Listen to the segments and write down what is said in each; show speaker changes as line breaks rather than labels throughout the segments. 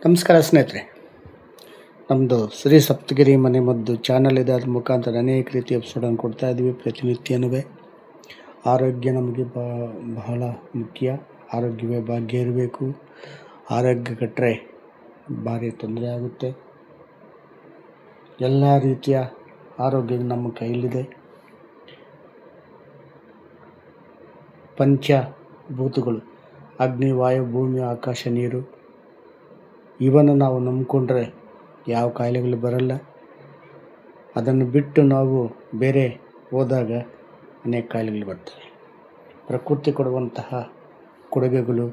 ನಮಸ್ಕಾರ ಸ್ನೇಹಿತರೆ. ನಮ್ಮದು ಶ್ರೀ ಸಪ್ತಗಿರಿ ಮನೆ ಮದ್ದು ಚಾನಲ್ ಇದೆ. ಅದ್ರ ಮುಖಾಂತರ ಅನೇಕ ರೀತಿ ಎಪಿಸೋಡನ್ನು ಕೊಡ್ತಾ ಇದ್ವಿ ಪ್ರತಿನಿತ್ಯನೂ. ಆರೋಗ್ಯ ನಮಗೆ ಬಹಳ ಮುಖ್ಯ. ಆರೋಗ್ಯವೇ ಭಾಗ್ಯ ಇರಬೇಕು. ಆರೋಗ್ಯ ಕೆಟ್ಟರೆ ಭಾರಿ ತೊಂದರೆ ಆಗುತ್ತೆ. ಎಲ್ಲ ರೀತಿಯ ಆರೋಗ್ಯ ನಮ್ಮ ಕೈಲಿದೆ. ಪಂಚಭೂತಗಳು ಅಗ್ನಿ, ವಾಯು, ಭೂಮಿ, ಆಕಾಶ, ನೀರು ಇವನ್ನು ನಾವು ನಂಬಿಕೊಂಡ್ರೆ ಯಾವ ಕಾಯಿಲೆಗಳು ಬರಲ್ಲ. ಅದನ್ನು ಬಿಟ್ಟು ನಾವು ಬೇರೆ ಹೋದಾಗ ಅನೇಕ ಕಾಯಿಲೆಗಳು ಬರ್ತವೆ. ಪ್ರಕೃತಿ ಕೊಡುವಂತಹ ಕೊಡುಗೆಗಳು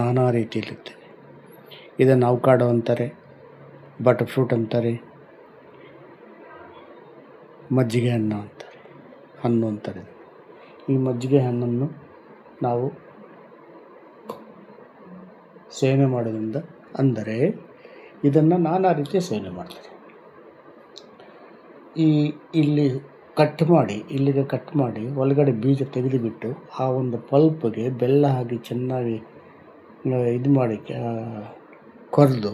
ನಾನಾ ರೀತಿಯಲ್ಲಿರ್ತವೆ. ಇದನ್ನು ಅವಕಾಡೋ ಅಂತಾರೆ, ಬಟರ್ ಫ್ರೂಟ್ ಅಂತಾರೆ, ಮಜ್ಜಿಗೆ ಹಣ್ಣು ಅಂತಾರೆ. ಈ ಮಜ್ಜಿಗೆ ಹಣ್ಣನ್ನು ನಾವು ಸೇವನೆ ಮಾಡೋದ್ರಿಂದ, ಅಂದರೆ ಇದನ್ನು ನಾನಾ ರೀತಿಯ ಸೇವನೆ ಮಾಡ್ತಾರೆ. ಇಲ್ಲಿಗೆ ಕಟ್ ಮಾಡಿ ಒಳಗಡೆ ಬೀಜ ತೆಗೆದುಬಿಟ್ಟು ಆ ಒಂದು ಪಲ್ಪ್ಗೆ ಬೆಲ್ಲ ಹಾಕಿ ಚೆನ್ನಾಗಿ ಇದು ಮಾಡಿ ಕೊರೆದು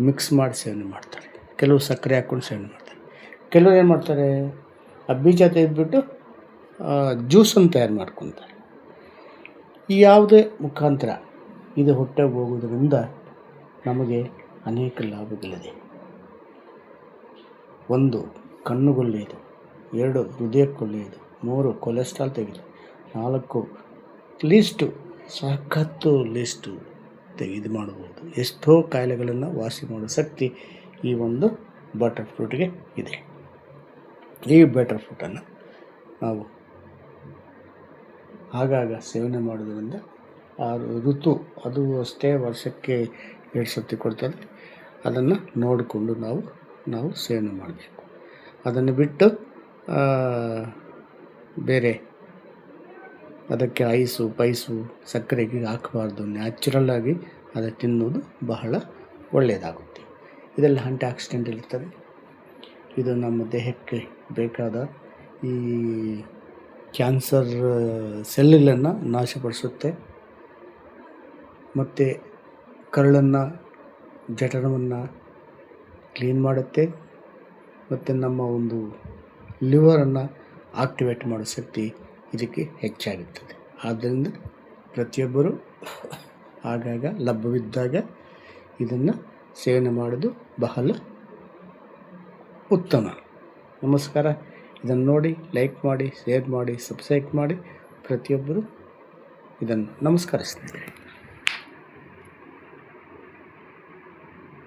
ಮಿಕ್ಸ್ ಮಾಡಿ ಸೇವನೆ ಮಾಡ್ತಾರೆ. ಕೆಲವು ಸಕ್ಕರೆ ಹಾಕ್ಕೊಂಡು ಸೇವನೆ ಮಾಡ್ತಾರೆ. ಕೆಲವರು ಏನು ಮಾಡ್ತಾರೆ, ಆ ಬೀಜ ತೆಗೆದುಬಿಟ್ಟು ಜ್ಯೂಸನ್ನು ತಯಾರು ಮಾಡ್ಕೊತಾರೆ. ಈ ಯಾವುದೇ ಮುಖಾಂತರ ಇದು ಹೊಟ್ಟೆಗೆ ಹೋಗೋದ್ರಿಂದ ನಮಗೆ ಅನೇಕ ಲಾಭಗಳಿದೆ. 1, ಕಣ್ಣುಗೊಳ್ಳೆಯದು. 2, ಹೃದಯಕ್ಕೊಳ್ಳೆಯದು. 3, ಕೊಲೆಸ್ಟ್ರಾಲ್ ತೆಗೆದು. 4, ಲಿಸ್ಟು ತೆಗೆದು ಮಾಡಬಹುದು. ಎಷ್ಟೋ ಕಾಯಿಲೆಗಳನ್ನು ವಾಸಿ ಮಾಡೋ ಶಕ್ತಿ ಈ ಒಂದು ಬಟರ್ ಫ್ರೂಟ್ಗೆ ಇದೆ. ಈ ಬಟರ್ ಫ್ರೂಟನ್ನು ನಾವು ಆಗಾಗ ಸೇವನೆ ಮಾಡೋದ್ರಿಂದ ಆ ಋತು ಅದು ಅಷ್ಟೇ ವರ್ಷಕ್ಕೆ 2 ಸರ್ತಿ ಕೊಡ್ತದೆ. ಅದನ್ನು ನೋಡಿಕೊಂಡು ನಾವು ಸೇವನೆ ಮಾಡಬೇಕು. ಅದನ್ನು ಬಿಟ್ಟು ಬೇರೆ ಅದಕ್ಕೆ ಪೈಸು ಸಕ್ಕರೆಗೆ ಹಾಕಬಾರ್ದು. ನ್ಯಾಚುರಲ್ಲಾಗಿ ಅದು ತಿನ್ನೋದು ಬಹಳ ಒಳ್ಳೆಯದಾಗುತ್ತೆ. ಇದರಲ್ಲಿ ಆಂಟಿ ಆಕ್ಸಿಡೆಂಟ್ ಇರ್ತದೆ. ಇದು ನಮ್ಮ ದೇಹಕ್ಕೆ ಬೇಕಾದ ಈ ಕ್ಯಾನ್ಸರ್ ಸೆಲ್ಗಳನ್ನು ನಾಶಪಡಿಸುತ್ತೆ. ಮತ್ತು ಕರಳನ್ನು, ಜಠರವನ್ನು ಕ್ಲೀನ್ ಮಾಡುತ್ತೆ. ಮತ್ತು ನಮ್ಮ ಒಂದು ಲಿವರನ್ನು ಆಕ್ಟಿವೇಟ್ ಮಾಡೋ ಶಕ್ತಿ ಇದಕ್ಕೆ ಹೆಚ್ಚಾಗಿರ್ತದೆ. ಆದ್ದರಿಂದ ಪ್ರತಿಯೊಬ್ಬರು ಆಗಾಗ ಲಭ್ಯವಿದ್ದಾಗ ಇದನ್ನು ಸೇವನೆ ಮಾಡೋದು ಬಹಳ ಉತ್ತಮ. ನಮಸ್ಕಾರ. ಇದನ್ನು ನೋಡಿ ಲೈಕ್ ಮಾಡಿ, ಶೇರ್ ಮಾಡಿ, ಸಬ್ಸ್ಕ್ರೈಬ್ ಮಾಡಿ ಪ್ರತಿಯೊಬ್ಬರು ಇದನ್ನು. ನಮಸ್ಕಾರ ಸ್ನೇಹಿತರೆ.